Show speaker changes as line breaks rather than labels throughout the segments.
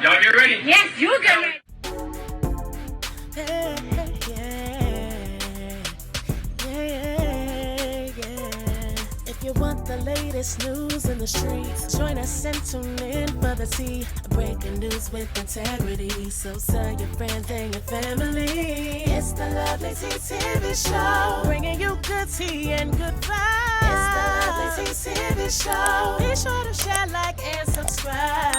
Y'all get ready?
Yes, you get ready.
If you want the latest news in the streets, join us and tune in for the tea. Breaking news with integrity. So tell your friends and your family. It's the Lovelyti TV show, bringing you good tea and good vibes. It's the Lovelyti TV show. Be sure to share, like, and subscribe.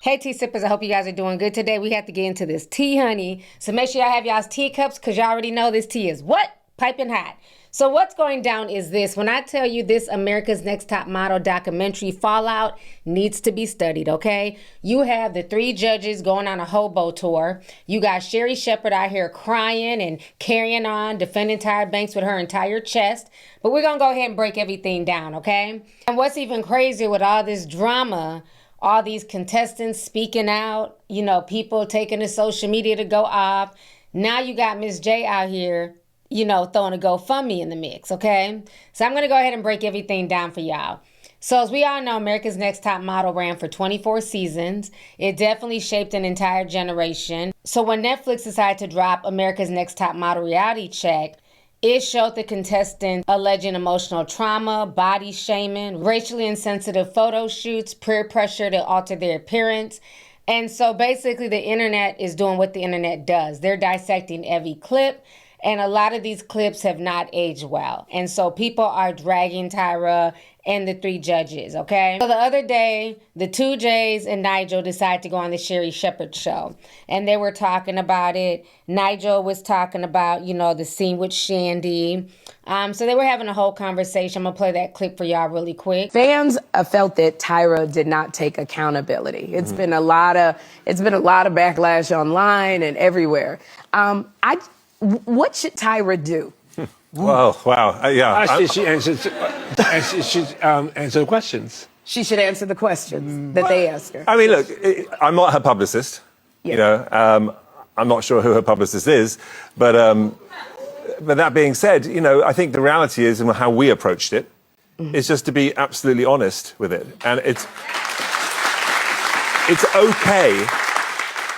Hey tea sippers, I hope you guys are doing good today. We have to get into this tea, honey. So make sure y'all have y'all's teacups because y'all already know this tea is what? Piping hot. So what's going down is this. When I tell you this America's Next Top Model documentary fallout needs to be studied, okay? You have the 3 judges going on a hobo tour. You got Sherri Shepherd out here crying and carrying on, defending Tyra Banks with her entire chest. But we're going to go ahead and break everything down, okay? And what's even crazier with all this drama, all these contestants speaking out, you know, people taking to social media to go off. Now you got Miss J out here, you know, throwing a Gofundme in the mix, okay? So I'm going to go ahead and break everything down for y'all. So as we all know, America's Next Top Model ran for 24 seasons. It definitely shaped an entire generation. So when Netflix decided to drop America's Next Top Model reality check, it showed the contestants alleging emotional trauma, body shaming, racially insensitive photo shoots, peer pressure to alter their appearance. And so basically the internet is doing what the internet does. They're dissecting every clip. And a lot of these clips have not aged well. And so people are dragging Tyra and the 3 judges, okay? So the other day, the 2 J's and Nigel decided to go on the Sherri Shepherd show. And they were talking about it. Nigel was talking about, you know, the scene with Shandy. So they were having a whole conversation. I'm going to play that clip for y'all really quick.
Fans felt that Tyra did not take accountability. It's been a lot of backlash online and everywhere. What should Tyra do?
Well, wow, yeah.
Actually, she answered questions.
She should answer the questions that they ask her.
I mean, look, I'm not her publicist.
Yeah.
You know, I'm not sure who her publicist is, but that being said, you know, I think the reality is, and how we approached it, is just to be absolutely honest with it, and it's okay.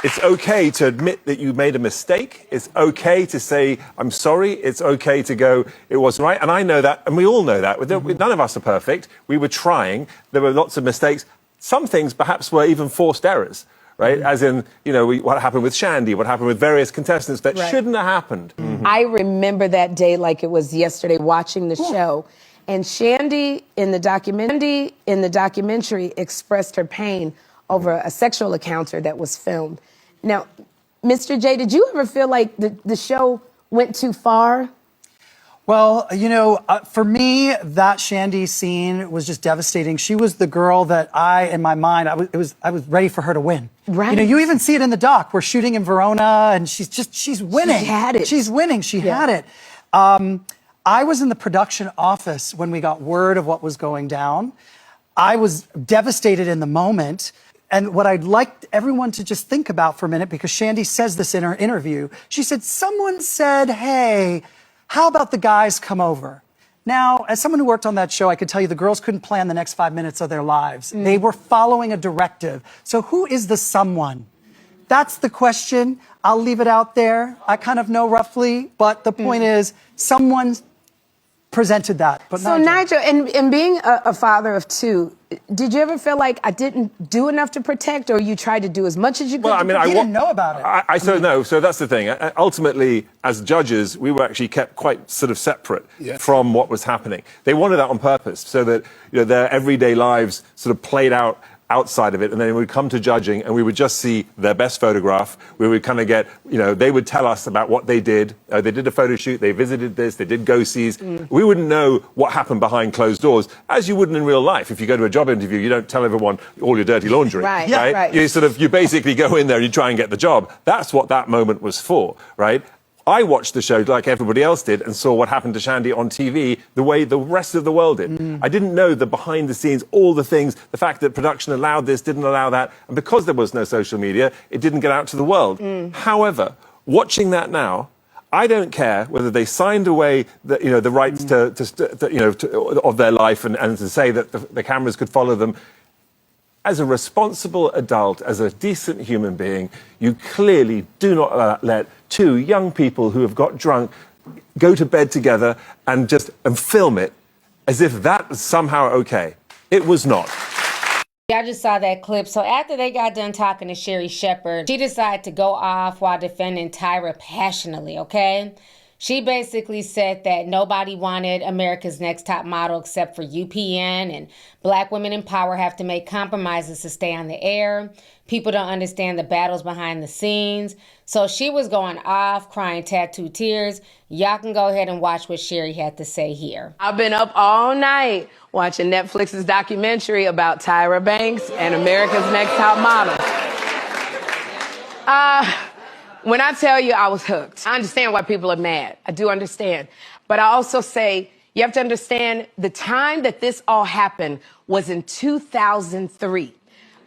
It's okay to admit that you made a mistake. It's okay to say, I'm sorry. It's okay to go, it wasn't right. And I know that, and we all know that. None of us are perfect. We were trying. There were lots of mistakes. Some things perhaps were even forced errors, right? As in, you know, what happened with Shandy, what happened with various contestants that shouldn't have happened.
I remember that day like it was yesterday, watching the show. And Shandy in the documentary expressed her pain over a sexual encounter that was filmed. Now, Mr. J, did you ever feel like the show went too far?
Well, you know, for me, that Shandy scene was just devastating. She was the girl that in my mind, I was ready for her to win.
Right.
You know, you even see it in the doc. We're shooting in Verona, and she's winning.
She had it.
She's winning. She had it. I was in the production office when we got word of what was going down. I was devastated in the moment. And what I'd like everyone to just think about for a minute, because Shandy says this in her interview, she said, someone said, hey, how about the guys come over? Now, as someone who worked on that show, I could tell you the girls couldn't plan the next 5 minutes of their lives. They were following a directive. So who is the someone? That's the question. I'll leave it out there. I kind of know roughly, but the point is someone presented that. But
so Nigel, and being a father of 2, did you ever feel like I didn't do enough to protect, or you tried to do as much as you could?
Well, I mean,
you didn't know about it.
I don't know. So that's the thing. Ultimately, as judges, we were actually kept quite sort of separate from what was happening. They wanted that on purpose, so that, you know, their everyday lives sort of played out outside of it, and then we'd come to judging and we would just see their best photograph. We would kind of get, you know, they would tell us about what they did. They did a photo shoot, they visited this, they did go-sees. We wouldn't know what happened behind closed doors, as you wouldn't in real life. If you go to a job interview, you don't tell everyone all your dirty laundry,
right? Yeah, right.
You basically go in there and you try and get the job. That's what that moment was for, right? I watched the show like everybody else did and saw what happened to Shandy on TV the way the rest of the world did. I didn't know the behind the scenes, all the things, the fact that production allowed this, didn't allow that. And because there was no social media, it didn't get out to the world. However, watching that now, I don't care whether they signed away the rights of their life and to say that the cameras could follow them. as a responsible adult, as a decent human being, you clearly do not let two young people who have got drunk go to bed together and film it as if that was somehow okay. It was not.
I just saw that clip. So after they got done talking to Sherri Shepherd, she decided to go off while defending Tyra passionately, okay? She basically said that nobody wanted America's Next Top Model except for UPN, and black women in power have to make compromises to stay on the air. People don't understand the battles behind the scenes. So she was going off, crying tattooed tears. Y'all can go ahead and watch what Sherri had to say here.
I've been up all night watching Netflix's documentary about Tyra Banks and America's Next Top Model. When I tell you I was hooked, I understand why people are mad. I do understand. But I also say you have to understand the time that this all happened was in 2003.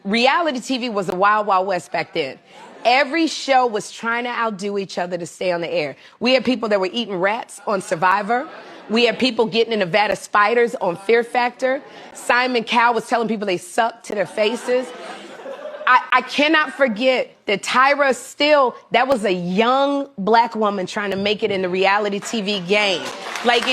Reality TV was a wild, wild west back then. Every show was trying to outdo each other to stay on the air. We had people that were eating rats on Survivor. We had people getting in Nevada spiders on Fear Factor. Simon Cowell was telling people they sucked to their faces. I cannot forget that Tyra that was a young black woman trying to make it in the reality TV game. Like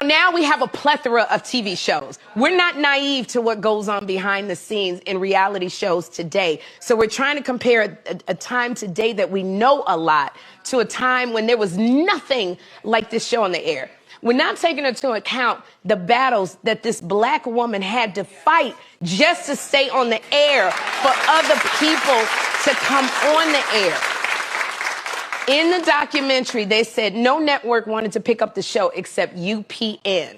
now we have a plethora of TV shows. We're not naive to what goes on behind the scenes in reality shows today. So we're trying to compare a time today that we know a lot to a time when there was nothing like this show on the air. We're not taking into account the battles that this black woman had to fight just to stay on the air for other people to come on the air. In the documentary, they said no network wanted to pick up the show except UPN.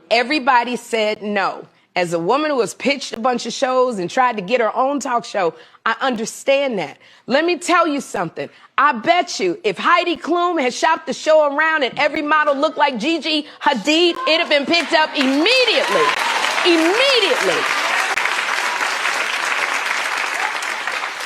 Everybody said no. As a woman who has pitched a bunch of shows and tried to get her own talk show, I understand that. Let me tell you something. I bet you if Heidi Klum had shopped the show around and every model looked like Gigi Hadid, it'd have been picked up immediately. Immediately.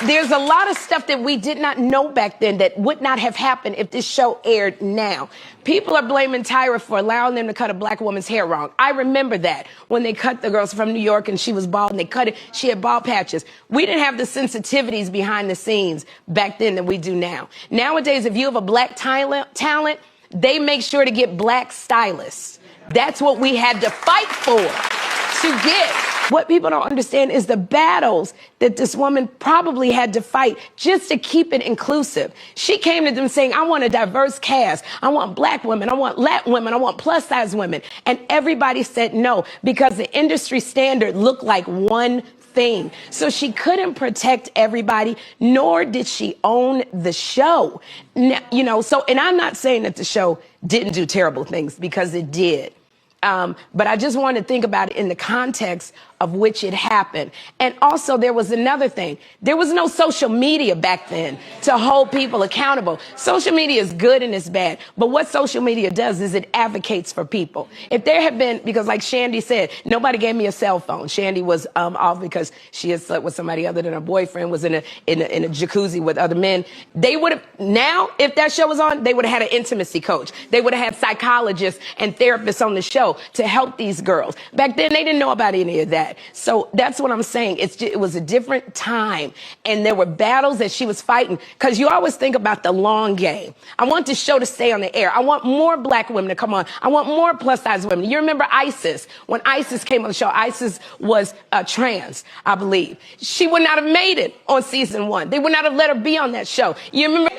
There's a lot of stuff that we did not know back then that would not have happened if this show aired now. People are blaming Tyra for allowing them to cut a black woman's hair wrong. I remember that when they cut the girls from New York and she was bald and they cut it. She had bald patches. We didn't have the sensitivities behind the scenes back then that we do now. Nowadays, if you have a black talent, they make sure to get black stylists. That's what we had to fight for to get. What people don't understand is the battles that this woman probably had to fight just to keep it inclusive. She came to them saying, I want a diverse cast. I want black women. I want Latin women. I want plus size women. And everybody said no because the industry standard looked like one thing. So she couldn't protect everybody, nor did she own the show. Now, and I'm not saying that the show didn't do terrible things because it did. But I just want to think about it in the context of which it happened. And also there was another thing. There was no social media back then to hold people accountable. Social media is good and it's bad. But what social media does is it advocates for people. If there had been, because like Shandy said, nobody gave me a cell phone. Shandy was off because she had slept with somebody other than her boyfriend, was in a jacuzzi with other men. They would have, now, if that show was on, they would have had an intimacy coach. They would have had psychologists and therapists on the show to help these girls. Back then, they didn't know about any of that. So that's what I'm saying. It was a different time. And there were battles that she was fighting. Because you always think about the long game. I want this show to stay on the air. I want more black women to come on. I want more plus size women. You remember Isis? When Isis came on the show, Isis was trans, I believe. She would not have made it on season 1. They would not have let her be on that show. You remember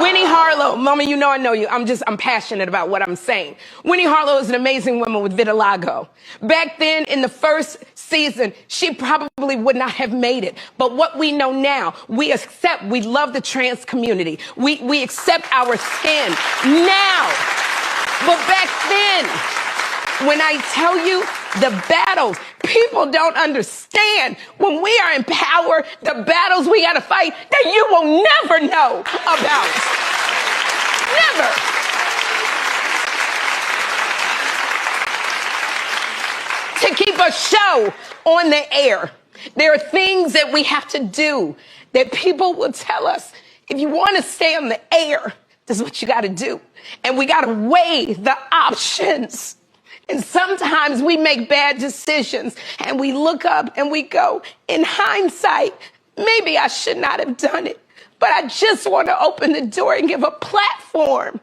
Winnie Harlow? Mama, you know I know you. I'm passionate about what I'm saying. Winnie Harlow is an amazing woman with vitiligo. Back then, in the first season, she probably would not have made it. But what we know now, we love the trans community. We accept our skin now. But back then, when I tell you the battles, people don't understand. When we are in power, the battles we gotta fight that you will never know about. Never. To keep a show on the air, there are things that we have to do that people will tell us, if you want to stay on the air, this is what you got to do. And we got to weigh the options. And sometimes we make bad decisions and we look up and we go, in hindsight, maybe I should not have done it. But I just want to open the door and give a platform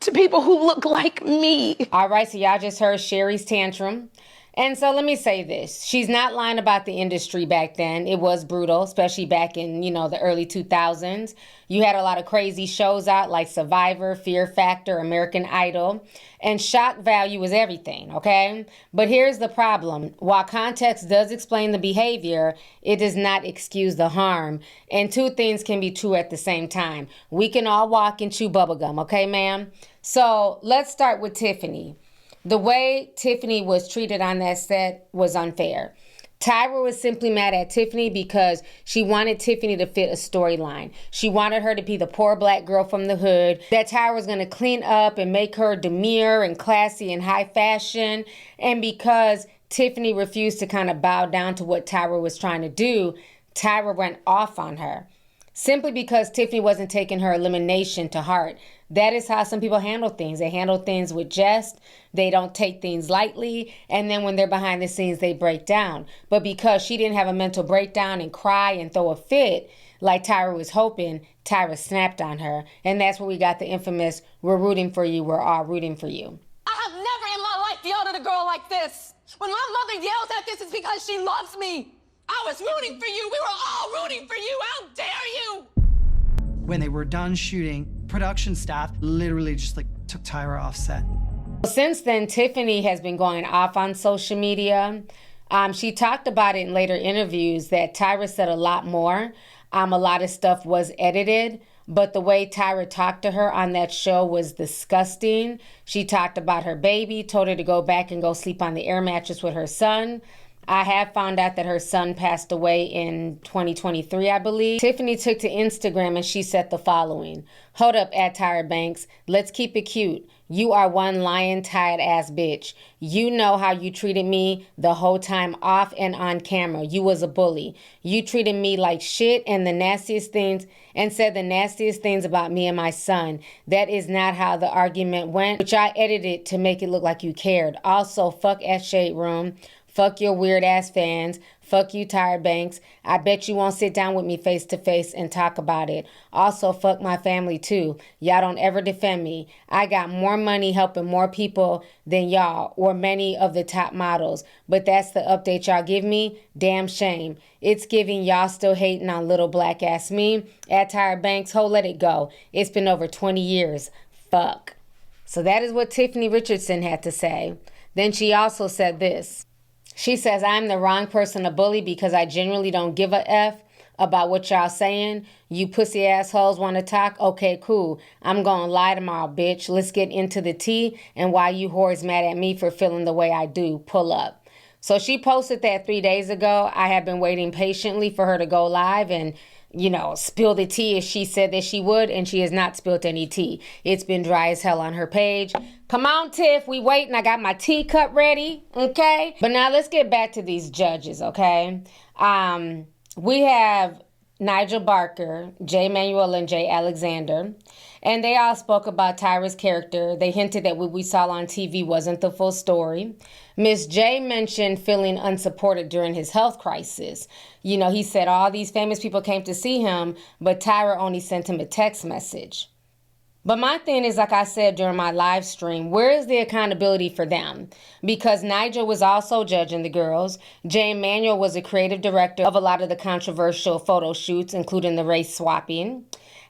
to people who look like me.
All right, so y'all just heard Sherri's tantrum. And so let me say this. She's not lying about the industry back then. It was brutal, especially back in, the early 2000s. You had a lot of crazy shows out like Survivor, Fear Factor, American Idol, and shock value was everything, okay? But here's the problem. While context does explain the behavior, it does not excuse the harm. And two things can be true at the same time. We can all walk and chew bubblegum, okay, ma'am? So let's start with Tiffany. The way Tiffany was treated on that set was unfair. Tyra was simply mad at Tiffany because she wanted Tiffany to fit a storyline. She wanted her to be the poor black girl from the hood, that Tyra was going to clean up and make her demure and classy and high fashion. And because Tiffany refused to kind of bow down to what Tyra was trying to do, Tyra went off on her. Simply because Tiffany wasn't taking her elimination to heart. That is how some people handle things. They handle things with jest. They don't take things lightly. And then when they're behind the scenes, they break down. But because she didn't have a mental breakdown and cry and throw a fit like Tyra was hoping, Tyra snapped on her. And that's where we got the infamous, "We're rooting for you. We're all rooting for you."
I have never in my life yelled at a girl like this. When my mother yells at this, it's because she loves me. I was rooting for you. We were all rooting for you. How dare you?
When they were done shooting, production staff literally just took Tyra off set.
Since then, Tiffany has been going off on social media. She talked about it in later interviews that Tyra said a lot more. A lot of stuff was edited, but the way Tyra talked to her on that show was disgusting. She talked about her baby, told her to go back and go sleep on the air mattress with her son. I have found out that her son passed away in 2023, I believe. Tiffany took to Instagram and she said the following. "Hold up, at Tyra Banks. Let's keep it cute. You are one lying, tired ass bitch. You know how you treated me the whole time off and on camera. You was a bully. You treated me like shit and the nastiest things and said the nastiest things about me and my son. That is not how the argument went, which I edited to make it look like you cared. Also, fuck at Shade Room. Fuck your weird ass fans. Fuck you, Tyra Banks. I bet you won't sit down with me face to face and talk about it. Also, fuck my family too. Y'all don't ever defend me. I got more money helping more people than y'all or many of the top models. But that's the update y'all give me? Damn shame. It's giving y'all still hating on little black ass me. At Tyra Banks, ho, let it go. It's been over 20 years. Fuck." So that is what Tiffany Richardson had to say. Then she also said this. She says, "I'm the wrong person to bully because I genuinely don't give a F about what y'all saying. You pussy assholes want to talk? Okay, cool. I'm going to lie tomorrow, bitch. Let's get into the tea and why you whores mad at me for feeling the way I do. Pull up." So she posted that 3 days ago. I have been waiting patiently for her to go live and, spill the tea as she said that she would, and she has not spilled any tea. It's been dry as hell on her page. Come on, Tiff, we waiting. I got my teacup ready, okay? But now let's get back to these judges, okay? We have Nigel Barker, Jay Manuel, and Jay Alexander. And they all spoke about Tyra's character. They hinted that what we saw on TV wasn't the full story. Miss J mentioned feeling unsupported during his health crisis. He said all these famous people came to see him, but Tyra only sent him a text message. But my thing is, like I said during my live stream, where is the accountability for them? Because Nigel was also judging the girls. Jay Manuel was a creative director of a lot of the controversial photo shoots, including the race swapping.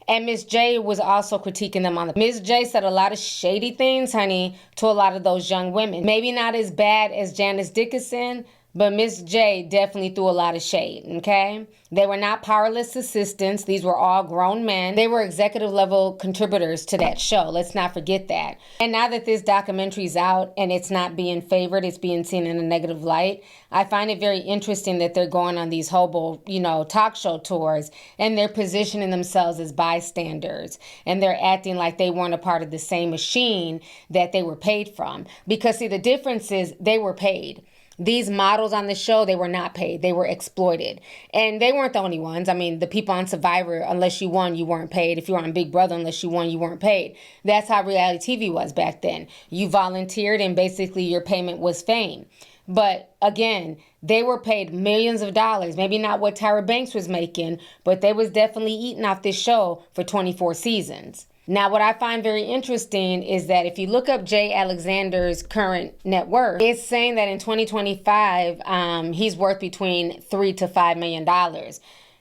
And Miss J was also critiquing them on the... Miss J said a lot of shady things, honey, to a lot of those young women. Maybe not as bad as Janice Dickinson, but Miss J definitely threw a lot of shade, okay? They were not powerless assistants. These were all grown men. They were executive level contributors to that show. Let's not forget that. And now that this documentary's out and it's not being favored, it's being seen in a negative light, I find it very interesting that they're going on these hobo, talk show tours and they're positioning themselves as bystanders and they're acting like they weren't a part of the same machine that they were paid from. Because see, the difference is they were paid. These models on the show, they were not paid. They were exploited. And they weren't the only ones. I mean, the people on Survivor, unless you won, you weren't paid. If you were on Big Brother, unless you won, you weren't paid. That's how reality TV was back then. You volunteered and basically your payment was fame. But again, they were paid millions of dollars. Maybe not what Tyra Banks was making, but they was definitely eating off this show for 24 seasons. Now, what I find very interesting is that if you look up Jay Alexander's current net worth, it's saying that in 2025, he's worth between $3 to $5 million.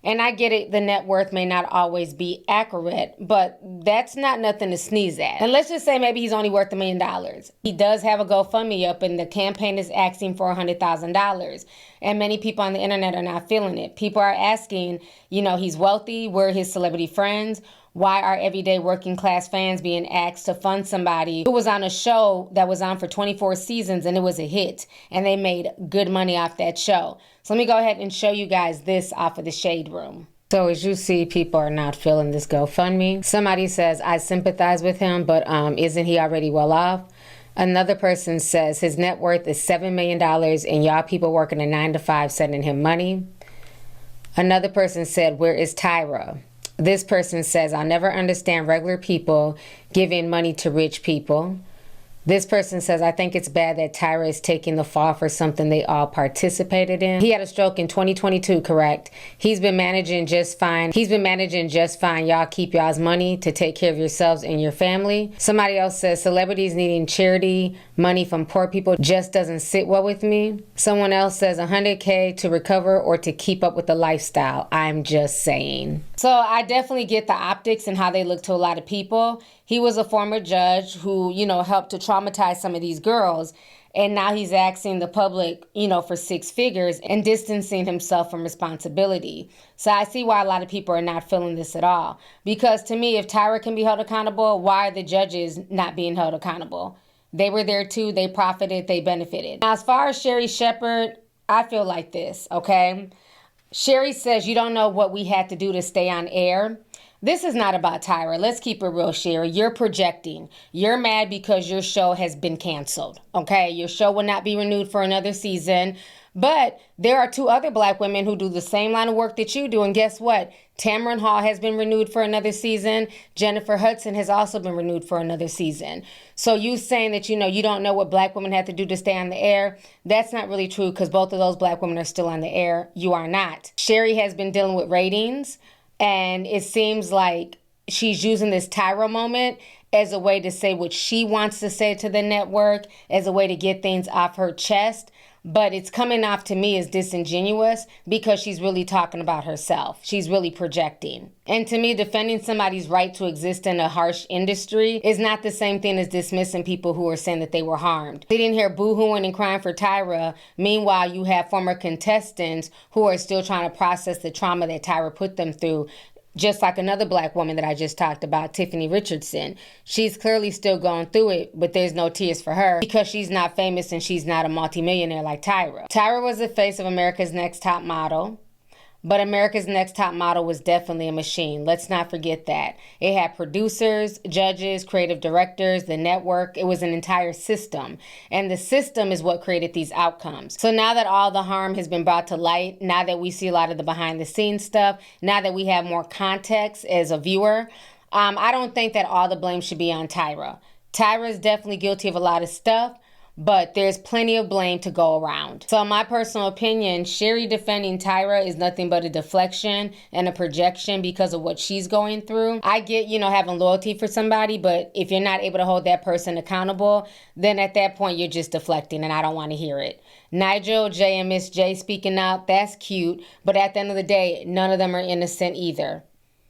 And I get it, the net worth may not always be accurate, but that's not nothing to sneeze at. And let's just say maybe he's only worth $1 million. He does have a GoFundMe up and the campaign is asking for $100,000. And many people on the internet are not feeling it. People are asking, he's wealthy, where are his celebrity friends? Why are everyday working class fans being asked to fund somebody who was on a show that was on for 24 seasons and it was a hit and they made good money off that show? So let me go ahead and show you guys this off of the Shade Room. So as you see, people are not feeling this GoFundMe. Somebody says, I sympathize with him, but isn't he already well off? Another person says his net worth is $7 million and y'all people working a 9 to 5 sending him money. Another person said, where is Tyra? This person says, I'll never understand regular people giving money to rich people. This person says, I think it's bad that Tyra is taking the fall for something they all participated in. He had a stroke in 2022, correct? He's been managing just fine. Y'all keep y'all's money to take care of yourselves and your family. Somebody else says, celebrities needing charity money from poor people just doesn't sit well with me. Someone else says $100K to recover or to keep up with the lifestyle. I'm just saying. So I definitely get the optics and how they look to a lot of people. He was a former judge who, helped to traumatize some of these girls. And now he's asking the public, for 6 figures and distancing himself from responsibility. So I see why a lot of people are not feeling this at all. Because to me, if Tyra can be held accountable, why are the judges not being held accountable? They were there too. They profited. They benefited. Now, as far as Sherri Shepherd, I feel like this, okay? Sherri says you don't know what we had to do to stay on air. This is not about Tyra. Let's keep it real, Sherri. You're projecting. You're mad because your show has been canceled, okay? Your show will not be renewed for another season. But there are 2 other black women who do the same line of work that you do. And guess what? Tamron Hall has been renewed for another season. Jennifer Hudson has also been renewed for another season. So you saying that, you don't know what black women have to do to stay on the air, that's not really true because both of those black women are still on the air. You are not. Sherri has been dealing with ratings. And it seems like she's using this Tyra moment as a way to say what she wants to say to the network, as a way to get things off her chest. But it's coming off to me as disingenuous because she's really talking about herself. She's really projecting. And to me, defending somebody's right to exist in a harsh industry is not the same thing as dismissing people who are saying that they were harmed. Sitting here boo-hooing and crying for Tyra. Meanwhile, you have former contestants who are still trying to process the trauma that Tyra put them through. Just like another black woman that I just talked about, Tiffany Richardson. She's clearly still going through it, but there's no tears for her because she's not famous and she's not a multimillionaire like Tyra. Tyra was the face of America's Next Top Model, but America's Next Top Model was definitely a machine. Let's not forget that. It had producers, judges, creative directors, the network. It was an entire system. And the system is what created these outcomes. So now that all the harm has been brought to light, now that we see a lot of the behind the scenes stuff, now that we have more context as a viewer, I don't think that all the blame should be on Tyra. Tyra is definitely guilty of a lot of stuff, but there's plenty of blame to go around. So in my personal opinion, Sherri defending Tyra is nothing but a deflection and a projection because of what she's going through. I get, having loyalty for somebody, but if you're not able to hold that person accountable, then at that point you're just deflecting and I don't want to hear it. Nigel, Jay, and Miss J speaking out, that's cute, but at the end of the day, none of them are innocent either.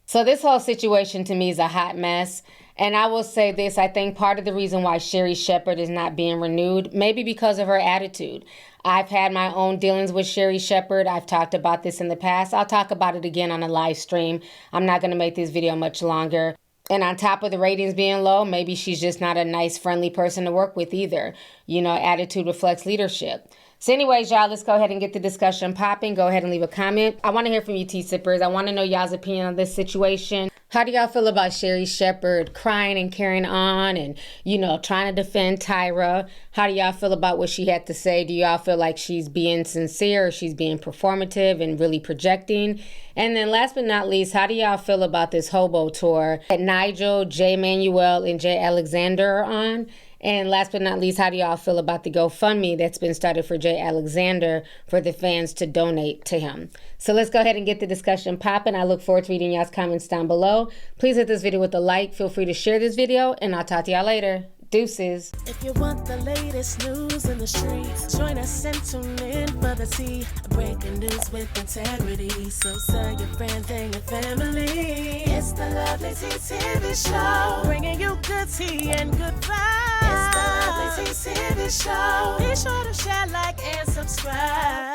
So this whole situation to me is a hot mess. And I will say this, I think part of the reason why Sherri Shepherd is not being renewed, maybe because of her attitude. I've had my own dealings with Sherri Shepherd. I've talked about this in the past. I'll talk about it again on a live stream. I'm not going to make this video much longer. And on top of the ratings being low, maybe she's just not a nice, friendly person to work with either. Attitude reflects leadership. So anyways, y'all, let's go ahead and get the discussion popping. Go ahead and leave a comment. I want to hear from you, tea sippers. I want to know y'all's opinion on this situation. How do y'all feel about Sherri Shepherd crying and carrying on and, you know, trying to defend Tyra? How do y'all feel about what she had to say? Do y'all feel like she's being sincere or she's being performative and really projecting? And then last but not least, how do y'all feel about this hobo tour that Nigel, Jay Manuel, and Jay Alexander are on? And last but not least, how do y'all feel about the GoFundMe that's been started for Jay Alexander for the fans to donate to him? So let's go ahead and get the discussion popping. I look forward to reading y'all's comments down below. Please hit this video with a like. Feel free to share this video, and I'll talk to y'all later. Deuces.
If you want the latest news in the streets, join us and tune in for the tea. Breaking news with integrity. So tell your friends and your family. It's the Lovelyti TV show, bringing you good tea and good vibes. It's the Lovelyti TV show. Be sure to share, like, and subscribe.